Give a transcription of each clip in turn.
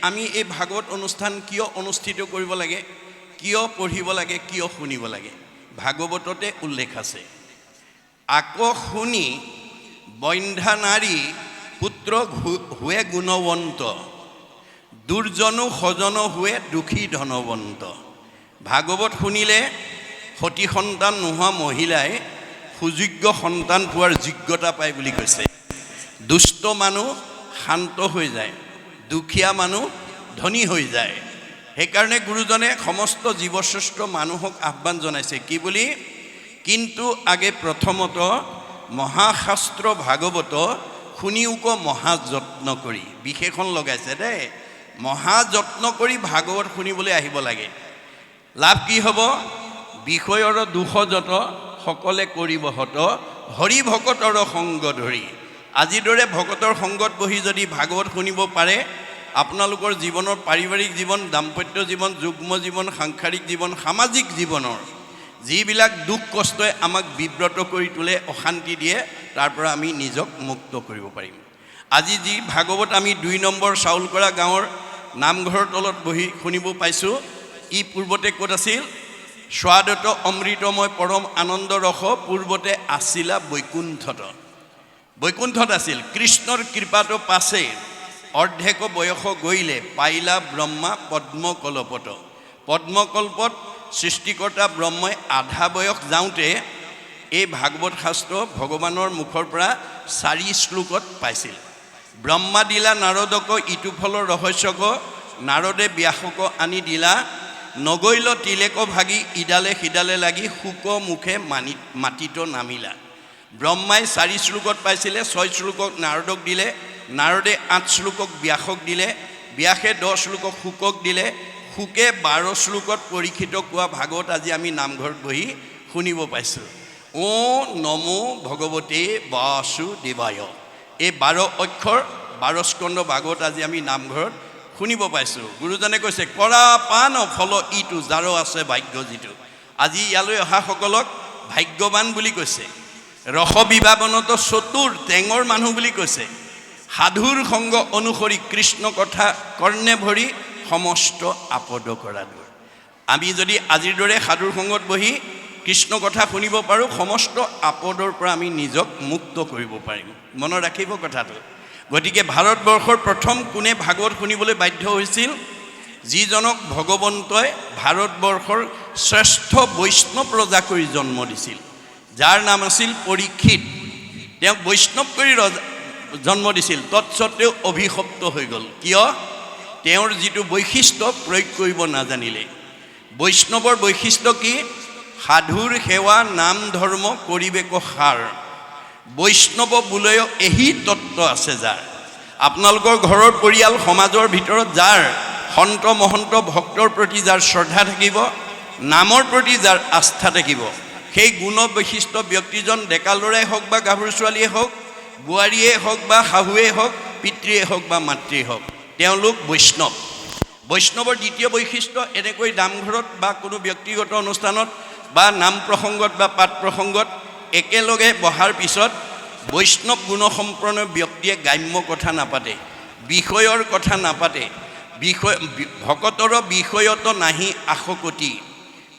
আমি এই ভাগৱত অনুষ্ঠান কিয় অনুষ্ঠিত কৰিব লাগে, কিয় পঢ়িব লাগে, কিয় শুনিব লাগে, ভাগৱততে উল্লেখ আছে। আকৌ শুনি বন্ধ্যা নাৰী পুত্ৰ হুৱে গুণৱন্ত, দুৰ্জনো সজন হুৱে দুখী ধনৱন্ত। ভাগৱত শুনিলে সতী সন্তান নোহোৱা মহিলাই সুযোগ্য সন্তান পোৱাৰ যোগ্যতা পায় বুলি কৈছে। দুষ্ট মানুহ শান্ত হৈ যায়, দুখীয়া মানুহ ধনী হৈ যায়। সেইকাৰণে গুৰুজনে সমস্ত জীৱশ্ৰেষ্ঠ মানুহক আহ্বান জনাইছে কি বুলি, কিন্তু আগে প্ৰথমত মহাশাস্ত্ৰ ভাগৱত শুনিওক মহাযত্ন কৰি। বিশেষণ লগাইছে দেই, মহাযত্ন কৰি ভাগৱত শুনিবলৈ আহিব লাগে। লাভ কি হ'ব, বিষয়ৰ দুখযত সকলে কৰিব হত, হৰি ভকতৰ সংগ ধৰি। আজিৰ দৰে ভকতৰ সংগত বহি যদি ভাগৱত শুনিব পাৰে, আপোনালোকৰ জীৱনৰ পাৰিবাৰিক জীৱন, দাম্পত্য জীৱন, যুগ্ম জীৱন, সাংসাৰিক জীৱন, সামাজিক জীৱনৰ যিবিলাক দুখ কষ্টই আমাক বিব্ৰত কৰি তোলে, অশান্তি দিয়ে, তাৰ পৰা আমি নিজক মুক্ত কৰিব পাৰিম। আজি যি ভাগৱত আমি ২ নম্বৰ চাউলকৰা গাঁৱৰ নামঘৰৰ তলত বহি শুনিব পাইছোঁ, ই পূৰ্বতে ক'ত আছিল? স্বাদত অমৃতময় পৰম আনন্দ ৰস পূৰ্বতে আছিলা বৈকুণ্ঠত। বৈকুণ্ঠত আছিল। কৃষ্ণৰ কৃপাটো পাছে অৰ্ধেক বয়স গৈ পাইলা ব্ৰহ্মা পদ্মকল্পত। পদ্মকল্পত সৃষ্টিকৰ্তা ব্ৰহ্মই আধা বয়স যাওঁতে এই ভাগৱত শাস্ত্ৰ ভগৱানৰ মুখৰ পৰা ৪ শ্লোকত পাইছিল। ব্ৰহ্মা দিলা নাৰদক ইটো ফলৰ ৰহস্যক, নাৰদে ব্যাসক আনি দিলা, নগৈল তিলেক ভাগি ইডালে সিডালে লাগি, শুক মুখে মাটিত নামিলা। ব্ৰহ্মাই ৪ শ্লোকত পাইছিলে, ৬ শ্লোকক নাৰদক দিলে, নাৰদে ৮ শ্লোকক ব্যাসক দিলে, ব্যাসে ১০ শ্লোকক শুকক দিলে, শুকে ১২ শ্লোকত পৰীক্ষিতক কোৱা ভাগৱত আজি আমি নামঘৰত বহি শুনিব পাইছোঁ। ও নমো ভগৱতে বাসুদেৱায়, এই ১২ অক্ষৰ ১২ স্কন্ধ ভাগৱত আজি আমি নামঘৰত শুনিব পাইছোঁ। গুৰুজনে কৈছে কৰা পান ফল ইটো, যাৰ আছে ভাগ্য যিটো। আজি ইয়ালৈ অহাসকলক ভাগ্যৱান বুলি কৈছে। ৰস বিভাৱনত চতুৰ টেঙৰ মানুহ বুলি কৈছে। সাধুৰ সংগ অনুসৰি কৃষ্ণ কথা কৰ্ণে ভৰি, সমস্ত আপদ কৰা দূৰ। আমি যদি আজিৰ দৰে সাধুৰ সংগত বহি কৃষ্ণ কথা শুনিব পাৰোঁ, সমস্ত আপদৰ পৰা আমি নিজক মুক্ত কৰিব পাৰিম। মনত ৰাখিব কথাটো। গতিকে ভাৰতবৰ্ষৰ প্ৰথম কোনে ভাগৱত শুনিবলৈ বাধ্য হৈছিল? যিজনক ভগৱন্তই ভাৰতবৰ্ষৰ শ্ৰেষ্ঠ বৈষ্ণৱ ৰজা কৰি জন্ম দিছিল, যাৰ নাম আছিল পৰীক্ষিত। তেওঁক বৈষ্ণৱ কৰি জন্ম দিছিল, তৎসত্বেও অভিশপ্ত হৈ গ'ল। কিয়? তেওঁৰ যিটো বৈশিষ্ট্য প্ৰয়োগ কৰিব নাজানিলে। বৈষ্ণৱৰ বৈশিষ্ট্য কি? সাধুৰ সেৱা নাম ধৰ্ম কৰিবেক সাৰ, বৈষ্ণৱ বোলেও এহি তত্ত্ব আছে যাৰ। আপোনালোকৰ ঘৰৰ পৰিয়াল সমাজৰ ভিতৰত যাৰ সন্ত মহন্ত ভক্তৰ প্ৰতি যাৰ শ্ৰদ্ধা থাকিব, নামৰ প্ৰতি যাৰ আস্থা থাকিব, সেই গুণ বৈশিষ্ট্য ব্যক্তিজন ডেকা ল'ৰাই হওক বা গাভৰু ছোৱালীয়ে হওক, বোৱাৰীয়ে হওক বা শাহুৱে হওক, পিতৃয়ে হওক বা মাতৃয়ে হওক, তেওঁলোক বৈষ্ণৱ। বৈষ্ণৱৰ দ্বিতীয় বৈশিষ্ট্য, এনেকৈ নামঘৰত বা কোনো ব্যক্তিগত অনুষ্ঠানত বা নাম প্ৰসংগত বা পাঠ প্ৰসংগত একেলগে বহাৰ পিছত বৈষ্ণৱ গুণসম্পন্ন ব্যক্তিয়ে গ্ৰাম্য কথা নাপাতে, বিষয়ৰ কথা নাপাতে, ভকতৰ বিষয়ত নাহি আশকতি,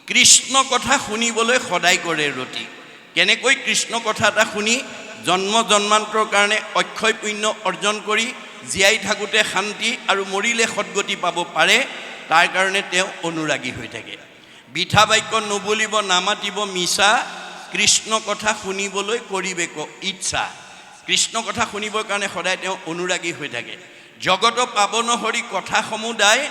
কৃষ্ণ কথা শুনিবলৈ সদায় কৰে ৰতি। কেনেকৈ কৃষ্ণ কথা এটা শুনি জন্ম জন্মান্তৰ কাৰণে অক্ষয় পুণ্য অৰ্জন কৰি জীয়াই থাকোঁতে শান্তি আৰু মৰিলে সদ্গতি পাব পাৰে, তাৰ কাৰণে তেওঁ অনুৰাগী হৈ থাকে। বিঠা বাক্য নবলিব নামাতিব মিছা, কৃষ্ণ কথা শুনিবলৈ কৰিবেক ইচ্ছা। কৃষ্ণ কথা শুনিবৰ কাৰণে সদায় তেওঁ অনুৰাগী হৈ থাকে। জগত পাৱন হৰি কথা সমুদায়,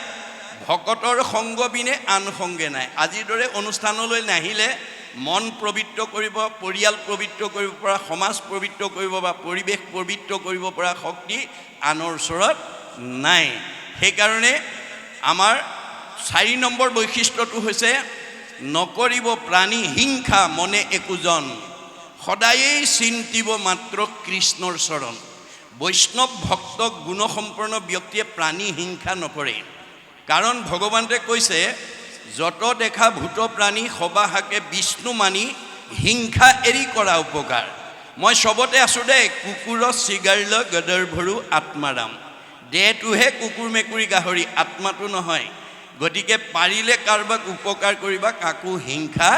ভকতৰ সংগ বিনে আন সংগে নাই। আজিৰ দৰে অনুষ্ঠানলৈ নাহিলে মন পবিত্ৰ কৰিব, পৰিয়াল পবিত্ৰ কৰিব পৰা, সমাজ পবিত্ৰ কৰিব বা পৰিৱেশ পবিত্ৰ কৰিব পৰা শক্তি আনৰ ওচৰত নাই। সেইকাৰণে আমাৰ ৪ নম্বৰ বৈশিষ্ট্যটো হৈছে নকৰিব প্ৰাণী হিংসা মনে একোজন, সদায়েই চিন্তিব মাত্ৰ কৃষ্ণৰ চৰণ। বৈষ্ণৱ ভক্ত গুণসম্পন্ন ব্যক্তিয়ে প্ৰাণী হিংসা নকৰে। কাৰণ ভগৱানে কৈছে যত দেখা ভূত প্ৰাণী সবাহাকে বিষ্ণু মানি, হিংসা এৰি কৰা উপকাৰ। মই চবতে আছোঁ দেই, কুকুৰ চিগাৰ্ল গদৰ ভৰু আত্মাৰাম। দেহটোহে কুকুৰ মেকুৰী গাহৰি, আত্মাটো নহয়। গতিকে পাৰিলে কাৰোবাক উপকাৰ কৰিবা, কাকো হিংসা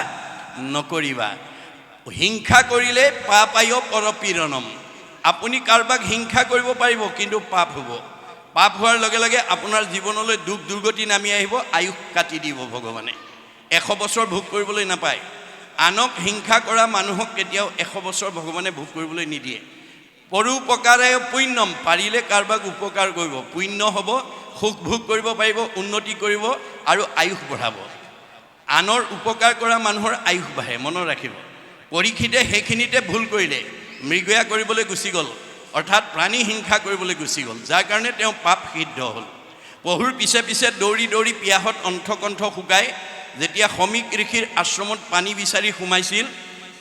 নকৰিবা। হিংসা কৰিলে পাপায় পৰপীড়নম। আপুনি কাৰোবাক হিংসা কৰিব পাৰিব, কিন্তু পাপ হ'ব। পাপ হোৱাৰ লগে লগে আপোনাৰ জীৱনলৈ দুখ দুৰ্গতি নামি আহিব, আয়ুস কাটি দিব ভগৱানে। 100 বছৰ ভোগ কৰিবলৈ নাপায়। আনক হিংসা কৰা মানুহক কেতিয়াও 100 বছৰ ভগৱানে ভোগ কৰিবলৈ নিদিয়ে। পৰোপকাৰে পুণ্যম, পাৰিলে কাৰোবাক উপকাৰ কৰিব, পুণ্য হ'ব, সুখ ভোগ কৰিব পাৰিব, উন্নতি কৰিব আৰু আয়ুস বঢ়াব। আনৰ উপকাৰ কৰা মানুহৰ আয়ুস বাঢ়ে, মনত ৰাখিব। পৰীক্ষিতে সেইখিনিতে ভুল কৰিলে, মৃগয়া কৰিবলৈ গুচি গ'ল, অৰ্থাৎ প্ৰাণী হিংসা কৰিবলৈ গুচি গ'ল, যাৰ কাৰণে তেওঁ পাপ সিদ্ধ হ'ল। পহুৰ পিছে পিছে দৌৰি দৌৰি পিয়াহত অণ্ঠকণ্ঠ শুকাই যেতিয়া সমীক ঋষিৰ আশ্ৰমত পানী বিচাৰি সোমাইছিল,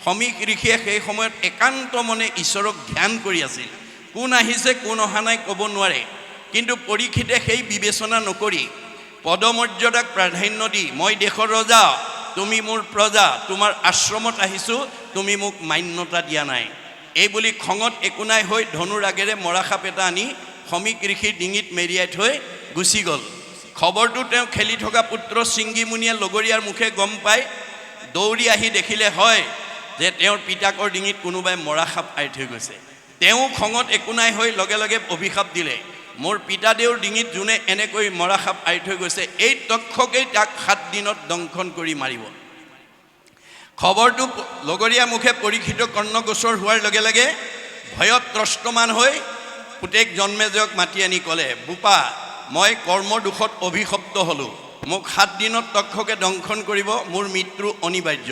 সমীক ঋষিয়ে সেই সময়ত একান্ত মনে ঈশ্বৰক ধ্যান কৰি আছিল। কোন আহিছে কোন অহা নাই ক'ব নোৱাৰে, কিন্তু পৰীক্ষিতে সেই বিবেচনা নকৰি পদমৰ্যাদাক প্ৰাধান্য দি, মই দেশৰ ৰজা, তুমি মোৰ প্ৰজা, তোমাৰ আশ্ৰমত আহিছোঁ, তুমি মোক মান্যতা দিয়া নাই, এই বুলি খঙত একো নাই হৈ ধনুৰ আগেৰে মৰাসাপ এটা আনি সমীক ঋষিৰ ডিঙিত মেৰিয়াই থৈ গুচি গ'ল। খবৰটো তেওঁ খেলি থকা পুত্ৰ চিংগিমুনিয়ে লগৰীয়াৰ মুখে গম পাই দৌৰি আহি দেখিলে হয় যে তেওঁৰ পিতাকৰ ডিঙিত কোনোবাই মৰাসাপ আঁৰি থৈ গৈছে। তেওঁ খঙত একো নাই হৈ লগে লগে অভিশাপ দিলে, মোৰ পিতাদেউৰ ডিঙিত যোনে এনেকৈ মৰাসাপ আঁৰি থৈ গৈছে, এই তক্ষকেই তাক 7 দিনত দংশন কৰি মাৰিব। খবৰটো লগৰীয়া মুখে পৰীক্ষিত কৰ্ণগোচৰ হোৱাৰ লগে লগে ভয়ত ত্ৰস্তমান হৈ পুতেক জন্মেজয়ক মাতি আনি ক'লে, বোপা, মই কৰ্মদোষত অভিশপ্ত হ'লোঁ, মোক 7 দিনত তক্ষকে দংশন কৰিব, মোৰ মৃত্যু অনিবাৰ্য।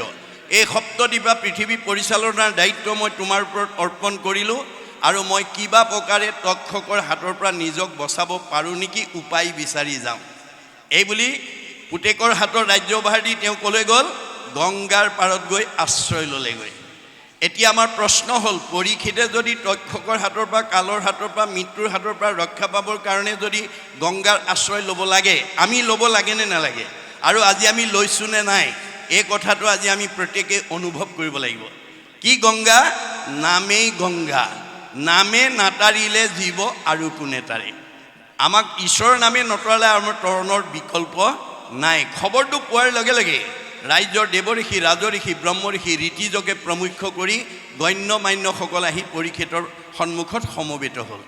এই সপ্তদ্বীপা পৃথিৱী পৰিচালনাৰ দায়িত্ব মই তোমাৰ ওপৰত অৰ্পণ কৰিলোঁ, আৰু মই কিবা প্ৰকাৰে তক্ষকৰ হাতৰ পৰা নিজক বচাব পাৰোঁ নেকি উপায় বিচাৰি যাওঁ। এই বুলি পুতেকৰ হাতৰ ৰাজ্যভাৰ দি তেওঁ ক'লৈ গ'ল, গংগাৰ পাৰত গৈ আশ্ৰয় ল'লেগৈ। এতিয়া আমাৰ প্ৰশ্ন হ'ল, পৰীক্ষিতে যদি তক্ষকৰ হাতৰ পৰা, কালৰ হাতৰ পৰা, মৃত্যুৰ হাতৰ পৰা ৰক্ষা পাবৰ কাৰণে যদি গংগাৰ আশ্ৰয় ল'ব লাগে, আমি ল'ব লাগে নে নালাগে? আৰু আজি আমি লৈছোঁ নে নাই, এই কথাটো আজি আমি প্ৰত্যেকেই অনুভৱ কৰিব লাগিব। কি গংগা? নামেই গংগা, নামে নাতাৰিলে জীৱ আৰু কোনে তাৰে। আমাক ঈশ্বৰৰ নামে নতৰালে আমাৰ তৰণৰ বিকল্প নাই। খবৰটো পোৱাৰ লগে লগে ৰাজ্যৰ দেৱঋষি, ৰাজঋষি, ব্ৰহ্মঋষি, ঋতিযোগে প্ৰমুখ্য কৰি গণ্য মান্যসকল আহি পৰীক্ষিতৰ সন্মুখত সমবেত হ'ল।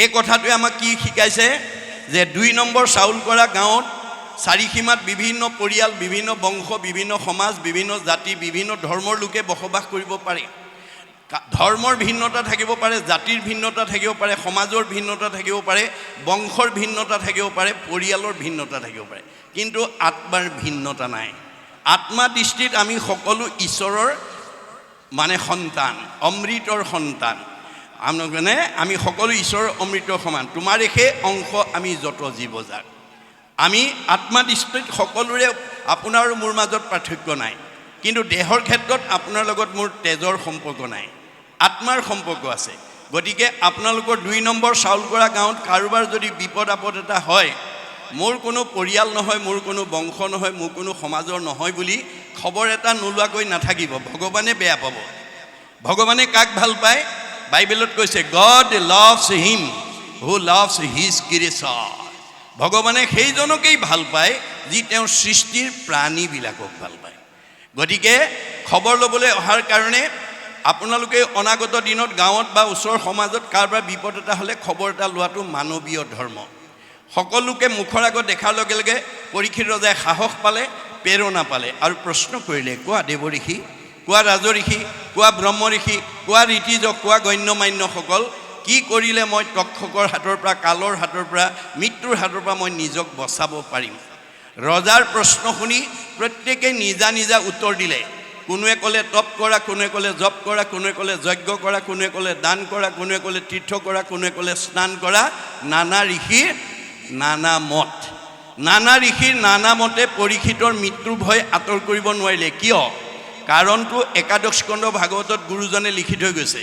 এই কথাটোৱে আমাক কি শিকাইছে যে 2 নম্বৰ চাউল কৰা গাঁৱত চাৰিসীমাত বিভিন্ন পৰিয়াল, বিভিন্ন বংশ, বিভিন্ন সমাজ, বিভিন্ন জাতি, বিভিন্ন ধৰ্মৰ লোকে বসবাস কৰিব পাৰে। ধৰ্মৰ ভিন্নতা থাকিব পাৰে, জাতিৰ ভিন্নতা থাকিব পাৰে, সমাজৰ ভিন্নতা থাকিব পাৰে, বংশৰ ভিন্নতা থাকিব পাৰে, পৰিয়ালৰ ভিন্নতা থাকিব পাৰে, কিন্তু আত্মাৰ ভিন্নতা নাই। আত্মা দৃষ্টিত আমি সকলো ঈশ্বৰৰ সন্তান, অমৃতৰ সন্তান। আমি সকলো ঈশ্বৰৰ অমৃতৰ সমান, তোমাৰে সেই অংশ আমি যত জীৱজাত। আমি আত্মা দৃষ্টিত সকলোৰে আপোনাৰ আৰু মোৰ মাজত পাৰ্থক্য নাই, কিন্তু দেহৰ ক্ষেত্ৰত আপোনাৰ লগত মোৰ তেজৰ সম্পৰ্ক নাই, আত্মাৰ সম্পৰ্ক আছে। গতিকে আপোনালোকৰ 2 নম্বৰ চাউল কৰা গাঁৱত কাৰোবাৰ যদি বিপদ আপদ এটা হয়, মোৰ কোনো পৰিয়াল নহয়, মোৰ কোনো বংশ নহয়, মোৰ কোনো সমাজৰ নহয় বুলি খবৰ এটা নোলোৱাকৈ নাথাকিব, ভগৱানে বেয়া পাব। ভগৱানে কাক ভাল পায়? বাইবেলত কৈছে, গড লাভছ হিম হু লাভছ হিজ ক্ৰিয়েচৰ। ভগৱানে সেইজনকেই ভাল পায় যি তেওঁৰ সৃষ্টিৰ প্ৰাণীবিলাকক ভাল পায়। গতিকে খবৰ ল'বলৈ অহাৰ কাৰণে আপোনালোকে অনাগত দিনত গাঁৱত বা ওচৰৰ সমাজত কাৰোবাৰ বিপদ এটা হ'লে খবৰ এটা লোৱাটো মানৱীয় ধৰ্ম। সকলোকে মুখৰ আগত দেখাৰ লগে লগে পৰীক্ষিত ৰজাই সাহস পালে, প্ৰেৰণা পালে আৰু প্ৰশ্ন কৰিলে, কোৱা দেৱঋষি, কোৱা ৰাজঋষি, কোৱা ব্ৰহ্মঋষি, কোৱা ঋতিযক, কোৱা গণ্যমান্যসকল, কি কৰিলে মই তক্ষকৰ হাতৰ পৰা, কালৰ হাতৰ পৰা, মৃত্যুৰ হাতৰ পৰা মই নিজক বচাব পাৰিম? ৰজাৰ প্ৰশ্ন শুনি প্ৰত্যেকে নিজা নিজা উত্তৰ দিলে। কোনোৱে ক'লে তপ কৰা, কোনোৱে ক'লে জপ কৰা, কোনোৱে ক'লে যজ্ঞ কৰা, কোনোৱে ক'লে দান কৰা, কোনোৱে ক'লে তীৰ্থ কৰা, কোনোৱে ক'লে স্নান কৰা। নানা ঋষিৰ নানা মত, নানা ঋষিৰ নানা মতে পৰীক্ষিতৰ মৃত্যুৰ ভয় আঁতৰ কৰিব নোৱাৰিলে। কিয়? কাৰণটো একাদশ স্কন্ধ ভাগৱতত গুৰুজনে লিখি থৈ গৈছে।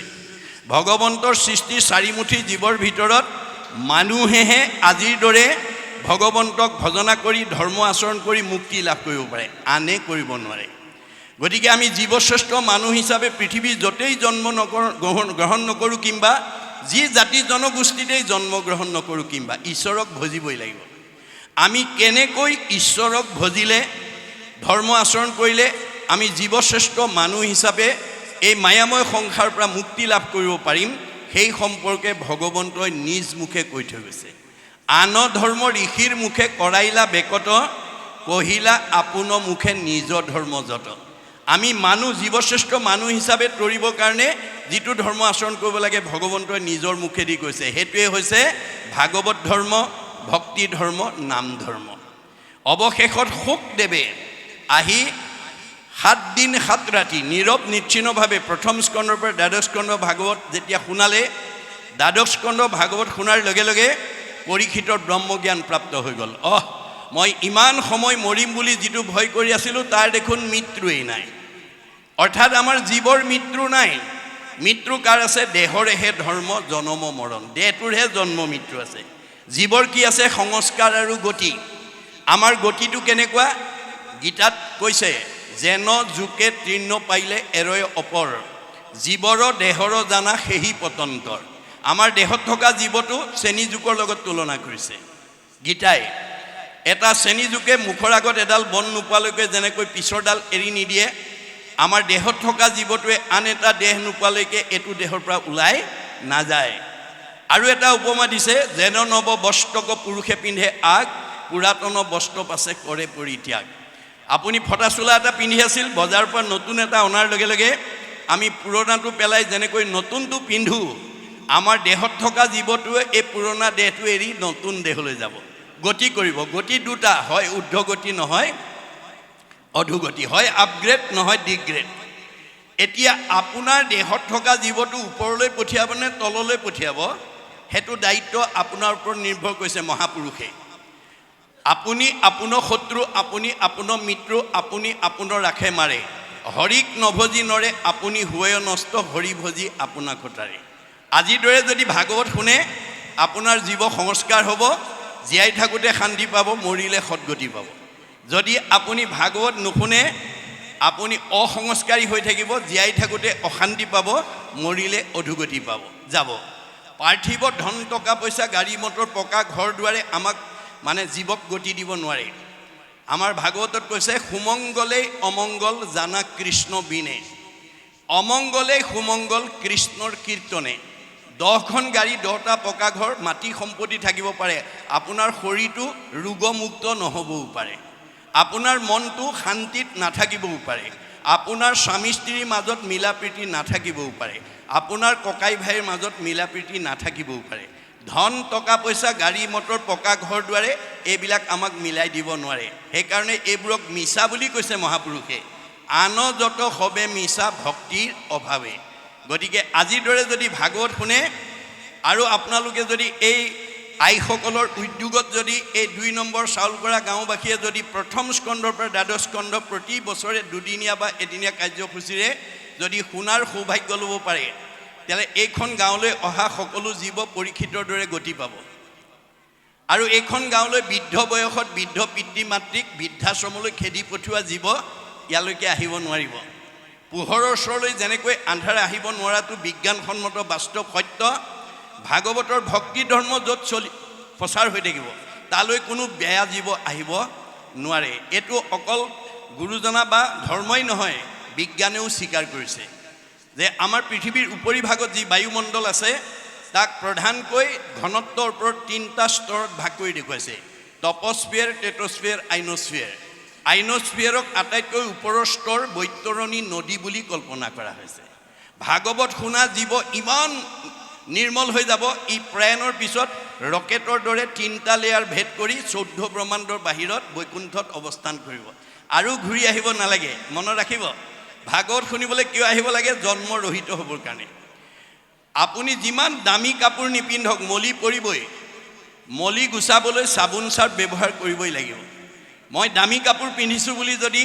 ভগৱন্তৰ সৃষ্টি 4 মুঠি জীৱৰ ভিতৰত মানুহেহে আজিৰ দৰে ভগৱন্তক ভজনা কৰি ধৰ্ম আচৰণ কৰি মুক্তি লাভ কৰিব পাৰে, আনে কৰিব নোৱাৰে। গতিকে আমি জীৱশ্ৰেষ্ঠ মানুহ হিচাপে পৃথিৱীৰ য'তেই জন্ম গ্ৰহণ নকৰোঁ কিংবা যি জাতি জনগোষ্ঠীতেই জন্মগ্ৰহণ নকৰোঁ কিম্বা ঈশ্বৰক ভজিবই লাগিব। আমি কেনেকৈ ঈশ্বৰক ভজিলে, ধৰ্ম আচৰণ কৰিলে আমি জীৱশ্ৰেষ্ঠ মানুহ হিচাপে এই মায়াময় সংসাৰৰ পৰা মুক্তি লাভ কৰিব পাৰিম, সেই সম্পৰ্কে ভগৱন্তই নিজ মুখে কৈ থৈ গৈছে। আন ধৰ্ম ঋষিৰ মুখে কৰাইলা বেকত, কহিলা আপোন মুখে নিজ ধৰ্ম যত। আমি মানুহ জীৱশ্ৰেষ্ঠ মানুহ হিচাপে তৰিবৰ কাৰণে যিটো ধৰ্ম আচৰণ কৰিব লাগে ভগৱন্তই নিজৰ মুখেদি কৈছে, সেইটোৱে হৈছে ভাগৱত ধৰ্ম, ভক্তি ধৰ্ম, নাম ধৰ্ম। অৱশেষত শুকদেৱে আহি 7 দিন 7 ৰাতি নীৰৱ নিচ্ছিন্নভাৱে প্ৰথম স্কন্ধৰ পৰা দ্বাদশ স্কন্ধ ভাগৱত যেতিয়া শুনালে, দ্বাদশ স্কন্ধ ভাগৱত শুনাৰ লগে লগে পৰীক্ষিতৰ ব্ৰহ্মজ্ঞান প্ৰাপ্ত হৈ গ'ল। মই ইমান সময় মৰিম বুলি যিটো ভয় কৰি আছিলোঁ তাৰ দেখোন মৃত্যুৱেই নাই। অৰ্থাৎ আমাৰ জীৱৰ মৃত্যু নাই। মৃত্যু কাৰ আছে? দেহৰেহে ধৰ্ম, জনম মৰণ। দেহটোৰহে জন্ম মৃত্যু আছে। জীৱৰ কি আছে? সংস্কাৰ আৰু গতি। আমাৰ গতিটো কেনেকুৱা? গীতাত কৈছে, যেন জোকে তৃণ পাইলে এৰয় অপৰ, জীৱৰ দেহৰ জানা সেহি পতন্তৰ। আমাৰ দেহত থকা জীৱটো শ্ৰেণী জোকৰ লগত তুলনা কৰিছে গীতাই। এটা শ্ৰেণী জোকে মুখৰ আগত এডাল বন নোপোৱালৈকে যেনেকৈ পিছৰডাল এৰি নিদিয়ে, আমাৰ দেহত থকা জীৱটোৱে আন এটা দেহ নোপোৱালৈকে এইটো দেহৰ পৰা ওলাই নাযায়। আৰু এটা উপমা দিছে, যেন নৱ বস্ত্ৰক পুৰুষে পিন্ধে আগ, পুৰাতন বস্ত্ৰ পাছে কৰে পৰিত্যাগ। আপুনি ফটা চোলা এটা পিন্ধি আছিল, বজাৰৰ পৰা নতুন এটা অনাৰ লগে লগে আমি পুৰণাটো পেলাই যেনেকৈ নতুনটো পিন্ধো, আমাৰ দেহত থকা জীৱটোৱে এই পুৰণা দেহটো এৰি নতুন দেহলৈ যাব, গতি কৰিব। গতি দুটা, হয় ঊৰ্ধ্বগতি নহয় অধোগতি, হয় আপগ্ৰেড নহয় ডিগ্ৰেড। এতিয়া আপোনাৰ দেহত থকা জীৱটো ওপৰলৈ পঠিয়াব নে তললৈ পঠিয়াব, সেইটো দায়িত্ব আপোনাৰ ওপৰত নিৰ্ভৰ কৰিছে মহাপুৰুষে। আপুনি আপোনাৰ শত্ৰু, আপুনি আপোনাৰ মিত্ৰ, আপুনি আপোনাৰ ৰাখে মাৰে। হৰিক নভজি নৰে, আপুনি হুৱে নষ্ট, হৰি ভজি আপোনাক খটাৰে। আজিৰ দৰে যদি ভাগৱত শুনে আপোনাৰ জীৱ সংস্কাৰ হ'ব, জীয়াই থাকোঁতে শান্তি পাব, মৰিলে সদগতি পাব। যদি আপুনি ভাগৱত নুশুনে আপুনি অসংস্কাৰী হৈ থাকিব, জীয়াই থাকোঁতে অশান্তি পাব, মৰিলে অধোগতি পাব যাব। পাৰ্থিৱ ধন টকা পইচা গাড়ী মটৰ পকা ঘৰ দুৱাৰে আমাক মানে জীৱক গতি দিব নোৱাৰে। আমাৰ ভাগৱতত কৈছে, সুমংগলেই অমংগল জানা কৃষ্ণ বিনে। অমংগলেই সুমংগল কৃষ্ণৰ কীৰ্তনে। 10খন গাড়ী 10টা পকা ঘৰ মাটি সম্পত্তি থাকিব পাৰে, আপোনাৰ শৰীৰটো ৰোগমুক্ত নহ'বও পাৰে, আপোনাৰ মনটো শান্তিত নাথাকিবও পাৰে, আপোনাৰ স্বামী স্ত্ৰীৰ মাজত মিলা প্ৰীতি নাথাকিবও পাৰে, আপোনাৰ ককাই ভাইৰ মাজত মিলা প্ৰীতি নাথাকিবও পাৰে। ধন টকা পইচা গাড়ী মটৰ পকা ঘৰ দুৱাৰে এইবিলাক আমাক মিলাই দিব নোৱাৰে। সেইকাৰণে এইবোৰক মিছা বুলি কৈছে মহাপুৰুষে। আন যত হবে মিছা ভক্তিৰ অভাৱে। গতিকে আজিৰ দৰে যদি ভাগৱত শুনে আৰু আপোনালোকে যদি এই আইসকলৰ উদ্যোগত যদি এই 2 নম্বৰ চাউলকৰা গাঁওবাসীয়ে যদি প্ৰথম স্কন্ধৰ পৰা দ্বাদশ স্কন্ধ প্ৰতি বছৰে 2দিনীয়া বা এদিনীয়া কাৰ্যসূচীৰে যদি শুনাৰ সৌভাগ্য ল'ব পাৰে, তেতিয়াহ'লে এইখন গাঁৱলৈ অহা সকলো জীৱ পৰীক্ষিতৰ দৰে গতি পাব। আৰু এইখন গাঁৱলৈ বৃদ্ধ বয়সত বৃদ্ধ পিতৃ মাতৃক বৃদ্ধাশ্ৰমলৈ খেদি পঠিওৱা জীৱ ইয়ালৈকে আহিব নোৱাৰিব। পোহৰৰ ওচৰলৈ যেনেকৈ আন্ধাৰে আহিব নোৱাৰাটো বিজ্ঞানসন্মত বাস্তৱ সত্য, ভাগৱতৰ ভক্তি ধৰ্ম য'ত প্ৰচাৰ হৈ থাকিব তালৈ কোনো বেয়া জীৱ আহিব নোৱাৰে। এইটো অকল গুৰুজনা বা ধৰ্মই নহয়, বিজ্ঞানেও স্বীকাৰ কৰিছে যে আমাৰ পৃথিৱীৰ উপৰিভাগত যি বায়ুমণ্ডল আছে তাক প্ৰধানকৈ ঘনত্বৰ ওপৰত 3টা স্তৰত ভাগ কৰি দেখুৱাইছে, টপস্ফিয়াৰ, টেট্ৰস্ফিয়াৰ, আইনস্ফিয়াৰ। আইনস্ফিয়াৰক আটাইতকৈ ওপৰৰ স্তৰ বৈতৰণী নদী বুলি কল্পনা কৰা হৈছে। ভাগৱত শুনা জীৱ ইমান নিৰ্মল হৈ যাব, ই প্ৰয়াণৰ পিছত ৰকেটৰ দৰে 3টা লেয়াৰ ভেদ কৰি 14 ব্ৰহ্মাণ্ডৰ বাহিৰত বৈকুণ্ঠত অৱস্থান কৰিব আৰু ঘূৰি আহিব নালাগে। মনত ৰাখিব, ভাগৱত শুনিবলৈ কিয় আহিব লাগে? জন্ম ৰহিত হ'বৰ কাৰণে। আপুনি যিমান দামী কাপোৰ নিপিন্ধক মলি পৰিবই, মলি গুচাবলৈ চাবোন চাৰ্ফ ব্যৱহাৰ কৰিবই লাগিব। মই দামী কাপোৰ পিন্ধিছোঁ বুলি যদি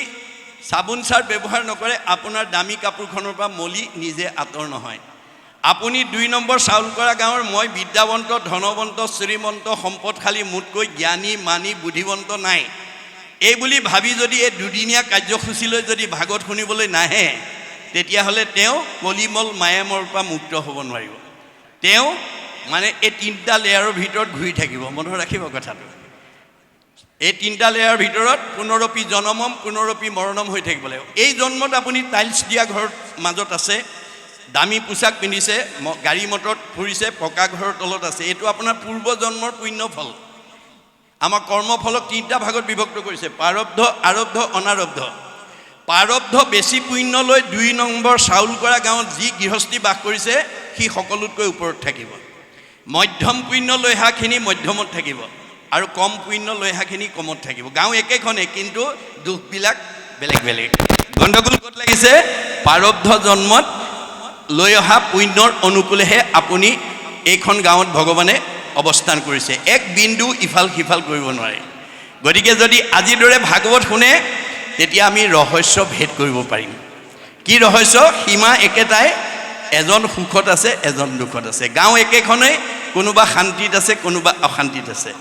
চাবোন চাৰ্ফ ব্যৱহাৰ নকৰে, আপোনাৰ দামী কাপোৰখনৰ পৰা মলি নিজে আঁতৰ নহয়। আপুনি 2 নম্বৰ চাউলকৰা গাঁৱৰ মই বিদ্যাৱন্ত, ধনৱন্ত, শ্ৰীমন্ত, সম্পদশালী, মোতকৈ জ্ঞানী, মানী, বুদ্ধিৱন্ত নাই এই বুলি ভাবি যদি এই 2দিনীয়া কাৰ্যসূচীলৈ যদি ভাগৱত শুনিবলৈ নাহে, তেতিয়াহ'লে তেওঁ কলিমল মায়ামৰ পৰা মুক্ত হ'ব নোৱাৰিব। তেওঁ মানে এই তিনিটা লেয়াৰৰ ভিতৰত ঘূৰি থাকিব, মনত ৰাখিব কথাটো। এই তিনিটা লেয়াৰৰ ভিতৰত পুনৰপি জনমম পুনৰপি মৰণম হৈ থাকিব লাগিব। এই জন্মত আপুনি টাইলছ দিয়া ঘৰৰ মাজত আছে, দামী পোছাক পিন্ধিছে, গাড়ী মটৰত ফুৰিছে, পকা ঘৰৰ তলত আছে, এইটো আপোনাৰ পূৰ্ব জন্মৰ পুণ্য ফল। আমাৰ কৰ্মফলক তিনিটা ভাগত বিভক্ত কৰিছে, প্ৰাৰব্ধ, আৰব্ধ, অনাৰব্ধ। প্ৰাৰব্ধ বেছি পুণ্য লৈ 2 নম্বৰ চাউল কৰা গাঁৱত যি গৃহস্থী বাস কৰিছে সি সকলোতকৈ ওপৰত থাকিব। মধ্যম পুণ্য লৈ অহাখিনি মধ্যমত থাকিব আৰু কম পুণ্য লৈ অহাখিনি কমত থাকিব। গাঁও একেখনেই, কিন্তু দুখবিলাক বেলেগ বেলেগ। গণ্ডগোল ক'ত লাগিছে? প্ৰাৰব্ধ জন্মত লৈ অহা পুণ্যৰ অনুকূলেহে আপুনি এইখন গাঁৱত ভগৱানে অৱস্থান কৰিছে। এক বিন্দু ইফাল সিফাল কৰিব নোৱাৰে। গতিকে যদি আজিৰ দৰে ভাগৱত শুনে তেতিয়া আমি ৰহস্য ভেদ কৰিব পাৰিম। কি ৰহস্য? সীমা একেটাই, এজন সুখত আছে, এজন দুখত আছে। গাঁও একেখনেই, কোনোবা শান্তিত আছে, কোনোবা অশান্তিত আছে।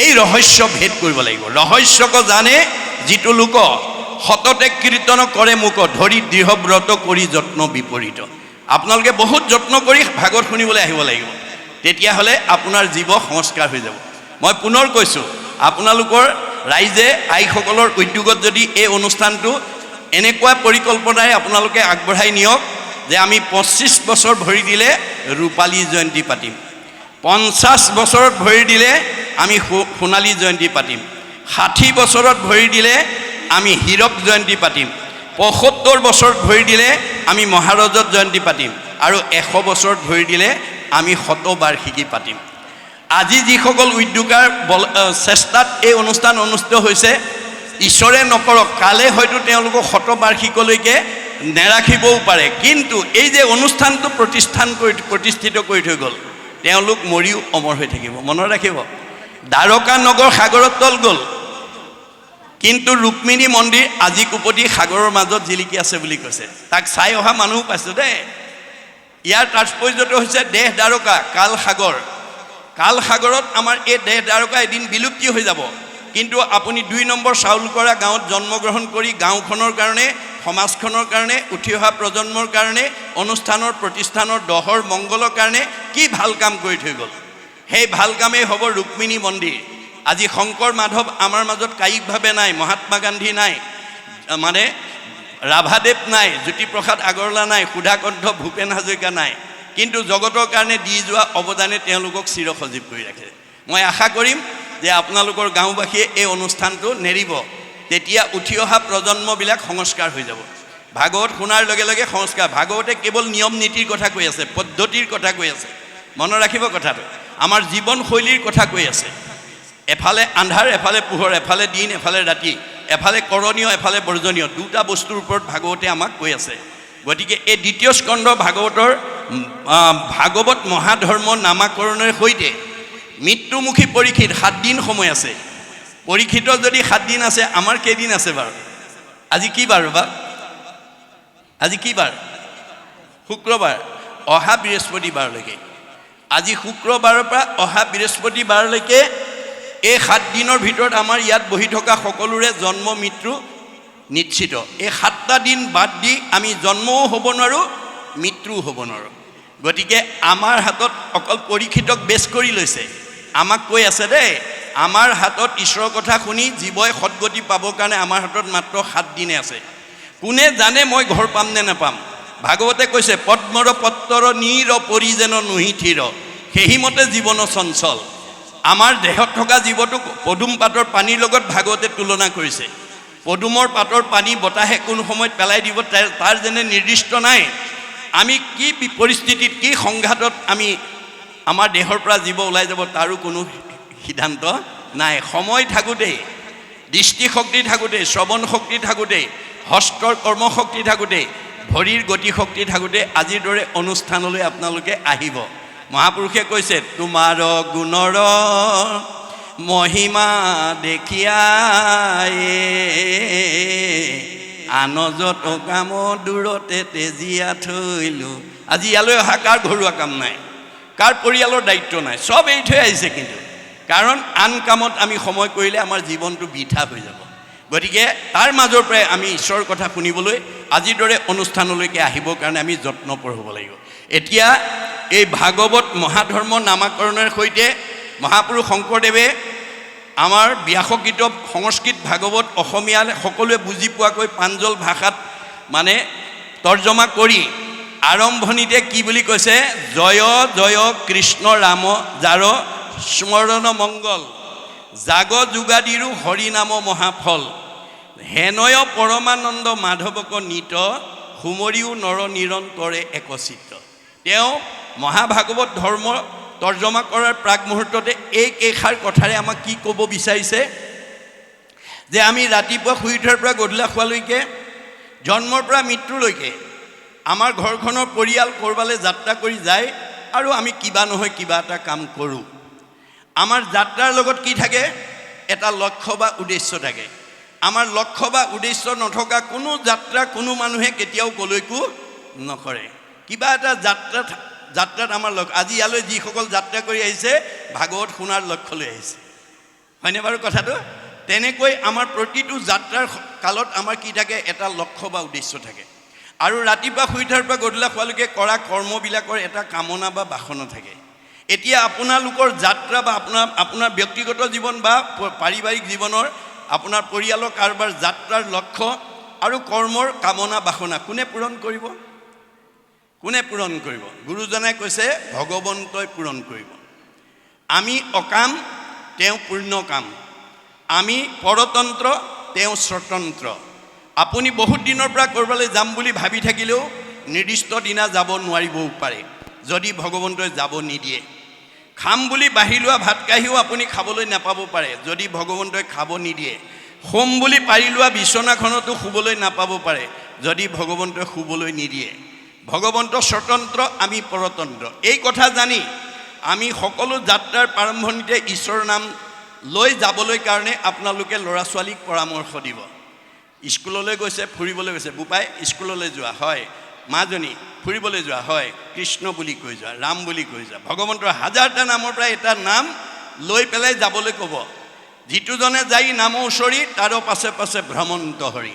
এই ৰহস্য ভেদ কৰিব লাগিব। ৰহস্যক জানে যিটো লোক সততে কীৰ্তন কৰে মোক, ধৰি দৃঢ়ব্ৰত কৰি যত্ন বিপৰীত। আপোনালোকে বহুত যত্ন কৰি ভাগৱত শুনিবলৈ আহিব লাগিব, তেতিয়াহ'লে আপোনাৰ জীৱ সংস্কাৰ হৈ যাব। মই পুনৰ কৈছোঁ, আপোনালোকৰ ৰাইজে আইসকলৰ উদ্যোগত যদি এই অনুষ্ঠানটো এনেকুৱা পৰিকল্পনাৰে আপোনালোকে আগবঢ়াই নিয়ক যে আমি 25 বছৰ ভৰি দিলে ৰূপালী জয়ন্তী পাতিম, 50 বছৰত ভৰি দিলে আমি সোণালী জয়ন্তী পাতিম, 60 বছৰত ভৰি দিলে আমি হীৰক জয়ন্তী পাতিম, 75 বছৰত ভৰি দিলে আমি মহাৰজত জয়ন্তী পাতিম, আৰু 100 বছৰত ভৰি দিলে আমি শতবাৰ্ষিকী পাতিম। আজি যিসকল উদ্যোগৰ চেষ্টাত এই অনুষ্ঠান অনুষ্ঠিত হৈছে, ঈশ্বৰে নকৰক কালে হয়তো তেওঁলোকক শতবাৰ্ষিকলৈকে নেৰাখিবও পাৰে, কিন্তু এই যে অনুষ্ঠানটো প্ৰতিষ্ঠিত কৰি থৈ গ'ল, তেওঁলোক মৰিও অমৰ হৈ থাকিব। মনত ৰাখিব, দ্বাৰকা নগৰ সাগৰৰ তল গ'ল, কিন্তু ৰুক্মিণী মন্দিৰ আজি কুপতি সাগৰৰ মাজত জিলিকি আছে বুলি কৈছে। তাক চাই অহা মানুহ পাইছোঁ দেই। ইয়াৰ তাৎপৰ্যটো হৈছে দেহ দ্বাৰকা, কাল সাগৰ। কাল সাগৰত আমাৰ এই দেহ দ্বাৰকা এদিন বিলুপ্তি হৈ যাব, কিন্তু আপুনি 2 নম্বৰ চাউল কৰা গাঁৱত জন্মগ্ৰহণ কৰি গাঁওখনৰ কাৰণে, সমাজখনৰ কাৰণে, উঠি অহা প্ৰজন্মৰ কাৰণে, অনুষ্ঠানৰ প্ৰতিষ্ঠানৰ দহৰ মংগলৰ কাৰণে কি ভাল কাম কৰি থৈ গ'ল। সেই ভাল কামেই হ'ব ৰুক্মিণী মন্দিৰ। আজি শংকৰ মাধৱ আমাৰ মাজত কায়িকভাৱে নাই, মহাত্মা গান্ধী নাই, মানে ৰাভাদেৱ নাই, জ্যোতিপ্ৰসাদ আগৰৱালা নাই, সুধাকণ্ঠ ভূপেন হাজৰিকা নাই, কিন্তু জগতৰ কাৰণে দি যোৱা অৱদানে তেওঁলোকক চিৰসজীৱ কৰি ৰাখে। মই আশা কৰিম যে আপোনালোকৰ গাঁওবাসীয়ে এই অনুষ্ঠানটো নেৰিব, তেতিয়া উঠি অহা প্ৰজন্মবিলাক সংস্কাৰ হৈ যাব। ভাগৱত শুনাৰ লগে লগে সংস্কাৰ। ভাগৱতে কেৱল নিয়ম নীতিৰ কথা কৈ আছে, পদ্ধতিৰ কথা কৈ আছে। মনত ৰাখিব কথাটো, আমাৰ জীৱনশৈলীৰ কথা কৈ আছে। এফালে আন্ধাৰ, এফালে পোহৰ, এফালে দিন, এফালে ৰাতি, এফালে কৰণীয়, এফালে বৰ্জনীয়, দুটা বস্তুৰ ওপৰত ভাগৱতে আমাক কৈ আছে। গতিকে এই 2য় স্কন্ধ ভাগৱতৰ ভাগৱত মহাধৰ্ম নামাকৰণৰ সৈতে মৃত্যুমুখী পৰীক্ষিত 7 দিন সময় আছে। পৰীক্ষিতৰ যদি 7 দিন আছে, আমাৰ কেইদিন আছে বাৰু? আজি কি বাৰ বা? আজি কি বাৰ? শুক্ৰবাৰ। অহা বৃহস্পতিবাৰলৈকে, আজি শুক্ৰবাৰৰ পৰা অহা বৃহস্পতিবাৰলৈকে এই 7 দিনৰ ভিতৰত আমাৰ ইয়াত বহি থকা সকলোৰে জন্ম মৃত্যু নিশ্চিত। এই 7টা দিন বাদ দি আমি জন্মও হ'ব নোৱাৰোঁ, মৃত্যুও হ'ব নোৱাৰোঁ। গতিকে আমাৰ হাতত অকল পৰীক্ষিতক বেছ কৰি লৈছে, আমাক কৈ আছে দেই, আমাৰ হাতত ঈশ্বৰৰ কথা শুনি জীৱই সদগতি পাবৰ কাৰণে আমাৰ হাতত মাত্ৰ 7 দিনে আছে। কোনে জানে মই ঘৰ পাম নে নাপাম? ভাগৱতে কৈছে পদ্মৰ পত্ৰৰ নীৰ পৰিজেন নুহি থিৰ, সেইমতে জীৱন চঞ্চল। আমাৰ দেহত থকা জীৱটো পদুম পাতৰ পানীৰ লগত ভাগৱতে তুলনা কৰিছে। পদুমৰ পাতৰ পানী বতাহে কোন সময়ত পেলাই দিব তাৰ যেনে নিৰ্দিষ্ট নাই। আমি কি পৰিস্থিতিত, কি সংঘাতত আমি আমাৰ দেহৰ পৰা জীৱ ওলাই যাব তাৰো কোনো সিদ্ধান্ত নাই। সময় থাকোঁতেই, দৃষ্টিশক্তি থাকোঁতেই, শ্ৰৱণ শক্তি থাকোঁতেই, হস্তৰ কৰ্মশক্তি থাকোঁতেই, ভৰিৰ গতিশক্তি থাকোঁতে আজিৰ দৰে অনুষ্ঠানলৈ আপোনালোকে আহিব। মহাপুৰুষে কৈছে তোমাৰ গুণৰ মহিমা দেখিয়াই আন যত কাম দূৰতে তেজিয়া থৈলোঁ। আজি ইয়ালৈ অহা কাৰ ঘৰুৱা কাম নাই, কাৰ পৰিয়ালৰ দায়িত্ব নাই, চব এৰি থৈ আহিছে, কিন্তু কাৰণ আন কামত আমি সময় কৰিলে আমাৰ জীৱনটো বৃথা হৈ যাব। গতিকে তাৰ মাজৰ পৰাই আমি ঈশ্বৰৰ কথা শুনিবলৈ আজিৰ দৰে অনুষ্ঠানলৈকে আহিবৰ কাৰণে আমি যত্নপৰ হ'ব লাগিব। এতিয়া এই ভাগৱত মহাধৰ্ম নামাকৰণৰ সৈতে মহাপুৰুষ শংকৰদেৱে আমাৰ ব্যাসকৃত সংস্কৃত ভাগৱত অসমীয়া সকলোৱে বুজি পোৱাকৈ প্ৰাঞ্জল ভাষাত মানে তৰ্জমা কৰি আৰম্ভণিতে কি বুলি কৈছে, জয় জয় কৃষ্ণ ৰাম যাৰ স্মৰণ মংগল, জাগ যোগাদিৰো হৰিনাম মহাফল, হেনয় পৰমানন্দ মাধৱক নিত, সুমৰিও নৰ নিৰন্তৰে একচিত্ত। তেওঁ মহাভাগৱত ধৰ্ম তৰ্জমা কৰাৰ প্ৰাক মুহূৰ্ততে এই কেইষাৰ কথাৰে আমাক কি ক'ব বিচাৰিছে যে আমি ৰাতিপুৱা শুই উঠাৰ পৰা গধূলা খোৱালৈকে, জন্মৰ পৰা মৃত্যুলৈকে আমাৰ ঘৰখনৰ পৰিয়াল ক'ৰবালৈ যাত্ৰা কৰি যায় আৰু আমি কিবা নহয় কিবা এটা কাম কৰোঁ। আমাৰ যাত্ৰাৰ লগত কি থাকে, এটা লক্ষ্য বা উদ্দেশ্য থাকে। আমাৰ লক্ষ্য বা উদ্দেশ্য নথকা কোনো যাত্ৰা কোনো মানুহে কেতিয়াও কলৈকো নকৰে। কিবা এটা যাত্ৰাত আমাৰ আজি ইয়ালৈ যিসকল যাত্ৰা কৰি আহিছে ভাগৱত শুনাৰ লক্ষ্য লৈ আহিছে, হয়নে বাৰু কথাটো? তেনেকৈ আমাৰ প্ৰতিটো যাত্ৰাৰ কালত আমাৰ কি থাকে, এটা লক্ষ্য বা উদ্দেশ্য থাকে। আৰু ৰাতিপুৱা শুই উঠাৰ পৰা গধূলা খোৱালৈকে কৰা কৰ্মবিলাকৰ এটা কামনা বা বাসনা থাকে। এতিয়া আপোনালোকৰ যাত্ৰা বা আপোনাৰ ব্যক্তিগত জীৱন বা পাৰিবাৰিক জীৱনৰ আপোনাৰ পৰিয়ালৰ কাৰোবাৰ যাত্ৰাৰ লক্ষ্য আৰু কৰ্মৰ কামনা বাসনা কোনে পূৰণ কৰিব? কোনে পূৰণ কৰিব? গুৰুজনাই কৈছে ভগৱন্তই পূৰণ কৰিব। আমি অকাম, তেওঁ পূৰ্ণকাম। আমি পৰতন্ত্ৰ, তেওঁ স্বতন্ত্ৰ। আপুনি বহুত দিনৰ পৰা ক'ৰবালৈ যাম বুলি ভাবি থাকিলেও নিৰ্দিষ্ট দিনা যাব নোৱাৰিবও পাৰে যদি ভগৱন্তই যাব নিদিয়ে। খাম বুলি বাঢ়ি লোৱা ভাত কাঁহীও আপুনি খাবলৈ নাপাব পাৰে যদি ভগৱন্তই খাব নিদিয়ে। শুম বুলি পাৰি লোৱা বিচনাখনতো শুবলৈ নাপাব পাৰে যদি ভগৱন্তই শুবলৈ নিদিয়ে। ভগৱন্ত স্বতন্ত্ৰ, আমি পৰতন্ত্ৰ। এই কথা জানি আমি সকলো যাত্ৰাৰ প্ৰাৰম্ভণিতে ঈশ্বৰৰ নাম লৈ যাবলৈ কাৰণে আপোনালোকে ল'ৰা ছোৱালীক পৰামৰ্শ দিব। স্কুললৈ গৈছে, ফুৰিবলৈ গৈছে, বোপাই স্কুললৈ যোৱা হয়, মাজনী ফুৰিবলৈ যোৱা হয়, কৃষ্ণ বুলি কৈ যোৱা, ৰাম বুলি কৈ যোৱা। ভগৱন্তৰ হাজাৰটা নামৰ পৰা এটা নাম লৈ পেলাই যাবলৈ ক'ব। যিটোজনে যাই নাম উচৰি তাৰ পাছে পাছে ভ্ৰমন্ত হৰি,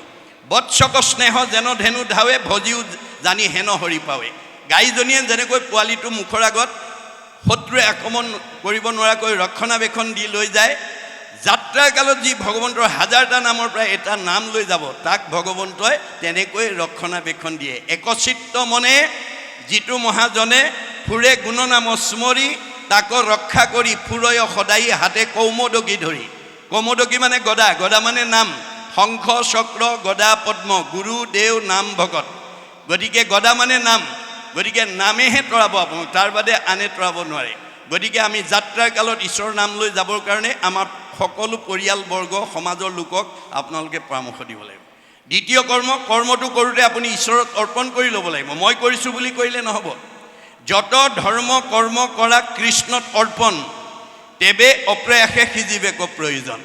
বৎসক স্নেহ যেন ধেনু ধাৱে, ভজিও জানি হেন হৰি পাৱে। গাইজনীয়ে যেনেকৈ পোৱালিটো মুখৰ আগত শত্ৰুৱে আক্ৰমণ কৰিব নোৱাৰাকৈ ৰক্ষণাবেক্ষণ দি লৈ যায়, যাত্ৰাৰ কালত যি ভগৱন্তৰ হাজাৰটা নামৰ পৰা এটা নাম লৈ যাব তাক ভগৱন্তই তেনেকৈ ৰক্ষণাবেক্ষণ দিয়ে। একচিত্ত মনে যিটো মহাজনে ফুৰে গুণনাম স্মৰি, তাক ৰক্ষা কৰি ফুৰয় সদায় হাতে কৌমদকী ধৰি। কৌমদকী মানে গদা, গদা মানে নাম, শংখ চক্ৰ গদা পদ্ম, গুৰু দেও নাম ভকত। গতিকে গদা মানে নাম, গতিকে নামেহে তৰাব আপোনাক, তাৰ বাদে আনে তৰাব নোৱাৰে। গতিকে আমি যাত্ৰাৰ কালত ঈশ্বৰৰ নাম লৈ যাবৰ কাৰণে আমাৰ সকলো পৰিয়ালবৰ্গ সমাজৰ লোকক আপোনালোকে পৰামৰ্শ দিব লাগিব। দ্বিতীয় কৰ্মটো কৰোঁতে আপুনি ঈশ্বৰত অৰ্পণ কৰি ল'ব লাগিব। মই কৰিছোঁ বুলি কৰিলে নহ'ব। যত ধৰ্ম কৰ্ম কৰা কৃষ্ণত অৰ্পণ, তেবে অপ্ৰয়াসে সিজিবে ক প্ৰয়োজন।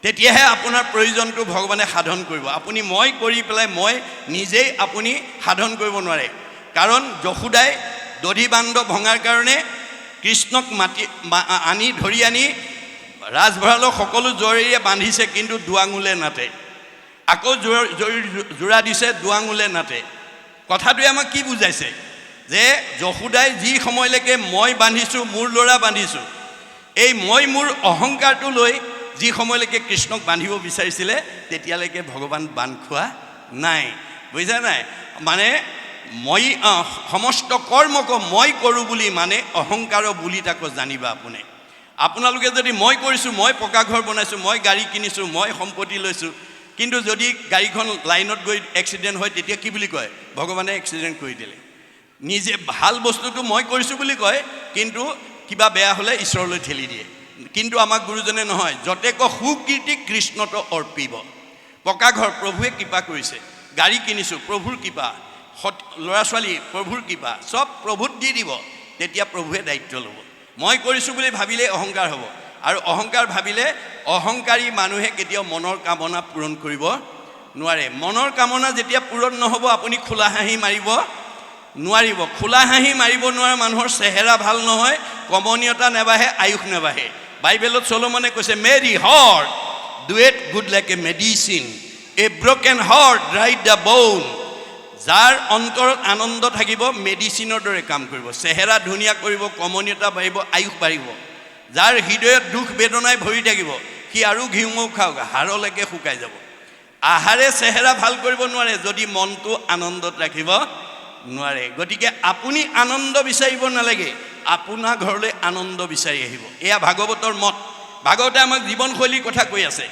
তেতিয়াহে আপোনাৰ প্ৰয়োজনটো ভগৱানে সাধন কৰিব। আপুনি মই কৰি পেলাই মই নিজেই আপুনি সাধন কৰিব নোৱাৰে। কাৰণ যশোদাই দধি বান্ধ ভঙাৰ কাৰণে কৃষ্ণক ধৰি আনি ৰাজভঁৰালৰ সকলো জৰীৰে বান্ধিছে, কিন্তু দুৱাঙুলে নাটে। আকৌ জোৰা দিছে, দুৱাঙুলে নাটে। কথাটোৱে আমাক কি বুজাইছে? যে যশোদাই যি সময়লৈকে মই বান্ধিছোঁ, মোৰ ল'ৰা বান্ধিছোঁ, এই মই মোৰ অহংকাৰটো লৈ যি সময়লৈকে কৃষ্ণক বান্ধিব বিচাৰিছিলে তেতিয়ালৈকে ভগৱান বান্ধ খোৱা নাই। বুজিছা নাই? মানে মই সমস্ত কৰ্মক মই কৰোঁ বুলি মানে অহংকাৰ বুলি তাকো জানিবা। আপোনালোকে যদি মই কৰিছোঁ, মই পকা ঘৰ বনাইছোঁ, মই গাড়ী কিনিছোঁ, মই সম্পত্তি লৈছোঁ, কিন্তু যদি গাড়ীখন লাইনত গৈ এক্সিডেণ্ট হয় তেতিয়া কি বুলি কয়? ভগৱানে এক্সিডেণ্ট কৰি দিলে। নিজে ভাল বস্তুটো মই কৰিছোঁ বুলি কয়, কিন্তু কিবা বেয়া হ'লে ঈশ্বৰলৈ ঠেলি দিয়ে। কিন্তু আমাক গুৰুজনে নহয়, যতেক সুকীৰ্তি কৃষ্ণত অৰ্পিব। পকা ঘৰ প্ৰভুৱে কৃপা কৰিছে, গাড়ী কিনিছোঁ প্ৰভুৰ কৃপা, ল'ৰা ছোৱালী প্ৰভুৰ কৃপা, চব প্ৰভুত দি দিব, তেতিয়া প্ৰভুৱে দায়িত্ব ল'ব। মই কৰিছোঁ বুলি ভাবিলে অহংকাৰ হ'ব, আৰু অহংকাৰ ভাবিলে অহংকাৰী মানুহে কেতিয়াও মনৰ কামনা পূৰণ কৰিব নোৱাৰে। মনৰ কামনা যেতিয়া পূৰণ নহ'ব আপুনি খোলা হাঁহি মাৰিব নোৱাৰিব। খোলা হাঁহি মাৰিব নোৱাৰা মানুহৰ চেহেৰা ভাল নহয়, কমনীয়তা নেবাঢ়ে, আয়ুস নেবাঢ়ে। বাইবেলত চলোমনে কৈছে, মেৰী হাৰ্ট ডুৱেট good like a medicine, A broken heart dried the bone. যাৰ অন্তৰত আনন্দ থাকিব মেডিচিনৰ দৰে কাম কৰিব, চেহেৰা ধুনীয়া কৰিব, কমনীয়তা বাঢ়িব, আয়ুস বাঢ়িব। যাৰ হৃদয়ত দুখ বেদনাই ভৰি থাকিব সি আৰু ঘিউমৌ খাওক, হাড়লৈকে শুকাই যাব। আহাৰে চেহেৰা ভাল কৰিব নোৱাৰে যদি মনটো আনন্দত ৰাখিব নোৱাৰে। গতিকে আপুনি আনন্দ বিচাৰিব নালাগে, আপোনাৰ ঘৰলৈ আনন্দ বিচাৰি আহিব। এয়া ভাগৱতৰ মত। ভাগৱতে আমাক জীৱনশৈলীৰ কথা কৈ আছে।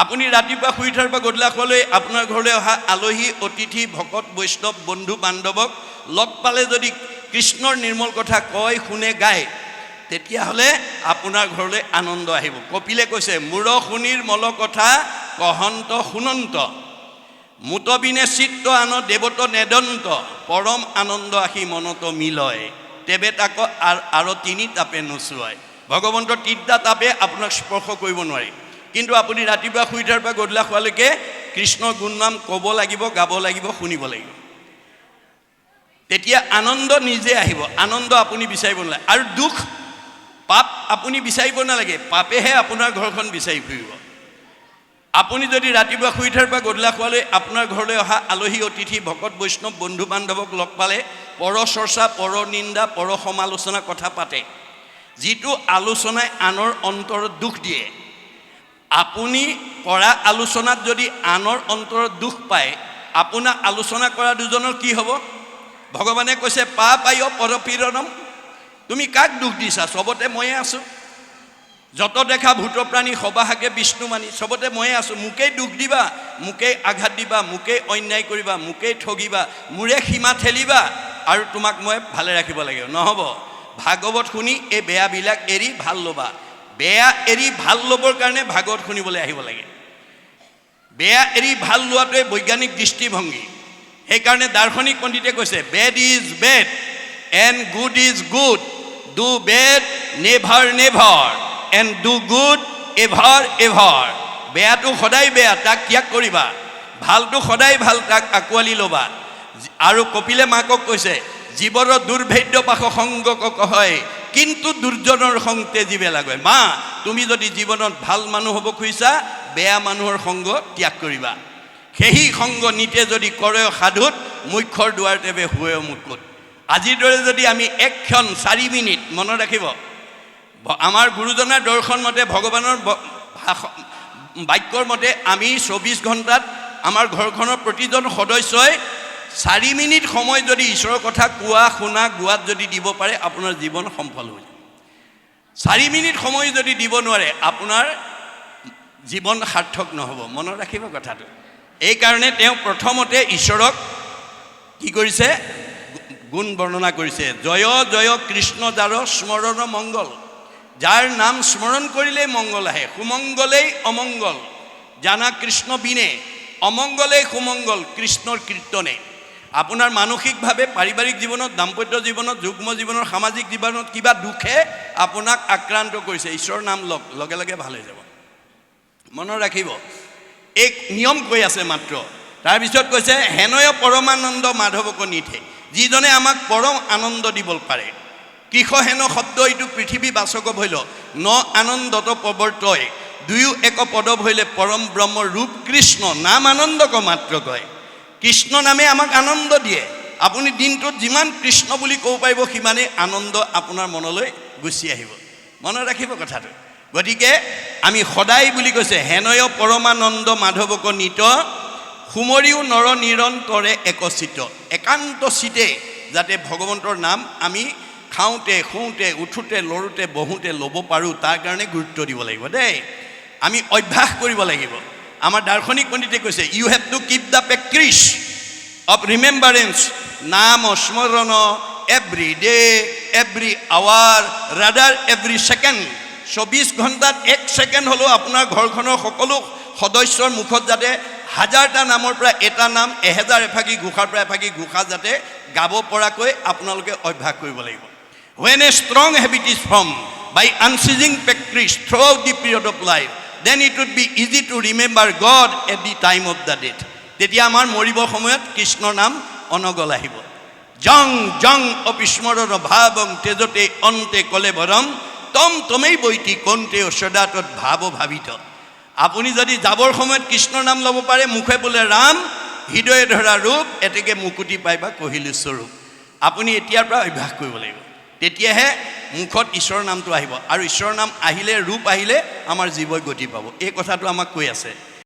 আপুনি ৰাতিপুৱা শুই উঠাৰ পৰা গধূলা খোৱালৈ আপোনাৰ ঘৰলৈ অহা আলহী অতিথি ভকত বৈষ্ণৱ বন্ধু বান্ধৱক লগ পালে যদি কৃষ্ণৰ নিৰ্মল কথা কয়, শুনে, গায়, তেতিয়াহ'লে আপোনাৰ ঘৰলৈ আনন্দ আহিব। কপিলে কৈছে, মূৰ শুনিৰ মল কথা কহন্ত শুনন্ত, মুতবিনে চিত্ত আন দেৱত নেদন্ত, পৰম আনন্দ আহি মনত মিলয়, তেবে তাক আৰু তিনি তাপে নোচোৱায়। ভগৱন্তৰ তিনিটা তাপে আপোনাক স্পৰ্শ কৰিব নোৱাৰে, কিন্তু আপুনি ৰাতিপুৱা শুই উঠাৰ পৰা গধূলা খোৱালৈকে কৃষ্ণৰ গুণনাম ক'ব লাগিব, গাব লাগিব, শুনিব লাগিব। তেতিয়া আনন্দ নিজে আহিব। আনন্দ আপুনি বিচাৰিব নালাগে। আৰু দুখ পাপ আপুনি বিচাৰিব নালাগে, পাপেহে আপোনাৰ ঘৰখন বিচাৰি ফুৰিব। আপুনি যদি ৰাতিপুৱা শুই উঠাৰ পৰা গধূলা খোৱালৈ আপোনাৰ ঘৰলৈ অহা আলহী অতিথি ভকত বৈষ্ণৱ বন্ধু বান্ধৱক লগ পালে পৰ চৰ্চা, পৰ নিন্দা, পৰ সমালোচনা কথা পাতে, যিটো আলোচনাই আনৰ অন্তৰত দুখ দিয়ে, আপুনি কৰা আলোচনাত যদি আনৰ অন্তৰত দুখ পায়, আপোনাক আলোচনা কৰা দুজনৰ কি হ'ব? ভগৱানে কৈছে, পায় পৰপীড়নম, তুমি কাক দুখ দিছা? চবতে ময়ে আছোঁ। যত দেখা ভূত প্ৰাণী সবাহাকে বিষ্ণু মানি, চবতে ময়ে আছোঁ। মোকেই দুখ দিবা, মোকেই আঘাত দিবা, মোকেই অন্যায় কৰিবা, মোকেই ঠগিবা, মোৰে সীমা ঠেলিবা, আৰু তোমাক মই ভালে ৰাখিব লাগিব। নহ'ব। ভাগৱত শুনি এই বেয়াবিলাক এৰি ভাল ল'বা। বেয়া এৰি ভাল ল'বৰ কাৰণে ভাগৱত শুনিবলৈ আহিব লাগে। বেয়া এৰি ভাল লোৱাটোৱে বৈজ্ঞানিক দৃষ্টিভংগী। সেইকাৰণে দাৰ্শনিক পণ্ডিতে কৈছে, bed is bed and good is good, do bed never never and do good ever ever. বেয়াটো সদায় বেয়া, তাক ত্যাগ কৰিবা। ভালটো সদায় ভাল, তাক আঁকোৱালি ল'বা। আৰু কপিলে মাকক কৈছে, জীৱৰ দুৰ্ভেদ্য পাশ সংগ হয়, কিন্তু দুৰ্জনৰ সংতে জীৱে লাগে। মা, তুমি যদি জীৱনত ভাল মানুহ হ'ব খুজিছা, বেয়া মানুহৰ সংগ ত্যাগ কৰিবা। সেহি সংগ নিতে যদি কৰে সাধুত, মুখ্যৰ দুৱাৰ তেবে হুৱে মুকুট। আজিৰ দৰে যদি আমি এক ক্ষণ 4 মিনিট মনত ৰাখিব, আমাৰ গুৰুজনাৰ দৰ্শন মতে, ভগৱানৰ বাক্যৰ মতে, আমি 24 ঘণ্টাত আমাৰ ঘৰখনৰ প্ৰতিজন সদস্যই 4 মিনিট সময় যদি ঈশ্বৰৰ কথা কোৱা, শুনা, গোৱাত যদি দিব পাৰে, আপোনাৰ জীৱন সফল হৈ যায়। 4 মিনিট সময় যদি দিব নোৱাৰে, আপোনাৰ জীৱন সাৰ্থক নহ'ব। মনত ৰাখিব কথাটো। এইকাৰণে তেওঁ প্ৰথমতে ঈশ্বৰক কি কৰিছে? গুণ বৰ্ণনা কৰিছে। জয় জয় কৃষ্ণ যাৰ স্মৰণ মংগল, যাৰ নাম স্মৰণ কৰিলেই মংগল আহে, সুমংগলেই অমংগল। জানা কৃষ্ণ বিনে অমংগলেই সুমংগল, কৃষ্ণৰ কীৰ্তনে। আপোনাৰ মানসিকভাৱে পাৰিবাৰিক জীৱনত, দাম্পত্য জীৱনত, যুগ্ম জীৱনত, সামাজিক জীৱনত কিবা দুখে আপোনাক আক্ৰান্ত কৰিছে, ঈশ্বৰৰ নাম লগে লগে ভাল হৈ যাব। মনত ৰাখিব। এক নিয়ম কৈ আছে মাত্ৰ। তাৰপিছত কৈছে, হেনয় পৰমানন্দ মাধৱক নিথে, যিজনে আমাক পৰম আনন্দ দিব পাৰে। কৃষ হেন শব্দ এইটো পৃথিৱী বাচক ভৈল, ন আনন্দত প্ৰৱৰ্তয়, দুয়ো এক পদ ভৈলে পৰম ব্ৰহ্ম ৰূপ কৃষ্ণ, নাম আনন্দক মাত্ৰ কয়। কৃষ্ণ নামে আমাক আনন্দ দিয়ে। আপুনি দিনটোত যিমান কৃষ্ণ বুলি ক'ব পাৰিব, সিমানেই আনন্দ আপোনাৰ মনলৈ গুচি আহিব। মনত ৰাখিব কথাটো। গতিকে আমি সদায় বুলি কৈছে, হেনয় পৰমানন্দ মাধৱক নিত, সুমৰিও নৰ নিৰন্তৰে একচিত। একান্ত চিতে যাতে ভগৱন্তৰ নাম আমি খাওঁতে, শুওঁতে, উঠোঁতে, লৰোঁতে, বহোঁতে ল'ব পাৰোঁ, তাৰ কাৰণে গুৰুত্ব দিব লাগিব দেই। আমি অভ্যাস কৰিব লাগিব। আমাৰ দাৰ্শনিক পণ্ডিতে কৈছে, you have to keep the practice of remembrance, নাম স্মৰণ every day, every hour, rather every second. 24 ঘণ্টাত 1 ছেকেণ্ড হ'লেও আপোনাৰ ঘৰখনৰ সকলো সদস্যৰ মুখত যাতে 1000টা নামৰ পৰা এটা নাম, 1000 এফাকি ঘোষাৰ পৰা এফাকি ঘোষা যাতে গাব পৰাকৈ আপোনালোকে অভ্যাস কৰিব লাগিব। When a strong habit is formed by unceasing practice throughout the period of life, then it would be easy to remember God at the time of the death. তেতিয়া আমাৰ মৰিবৰ সময়ত কৃষ্ণৰ নাম অনগল আহিব। জং জং অপিস্মৰণ ভাৱং তেজতে অন্তে কলেবৰম, তম তমেই বৈতি কণ্ঠে সদাতত ভাৱ ভাবিত। আপুনি যদি যাবৰ সময়ত কৃষ্ণৰ নাম ল'ব পাৰে, মুখে বোলে ৰাম, হৃদয়ে ধৰা ৰূপ এতেকে মুকুতি পাইবা কহিলি স্বৰূপ। আপুনি এতিয়াৰ পৰা অভ্যাস কৰিব লাগিব, তেতিয়াহে মুখত ঈশ্বৰৰ নামটো আহিব, আৰু ঈশ্বৰৰ নাম আহিলে, ৰূপ আহিলে আমাৰ জীৱই গতি পাব। এই কথাটো আমাক কৈ আছে।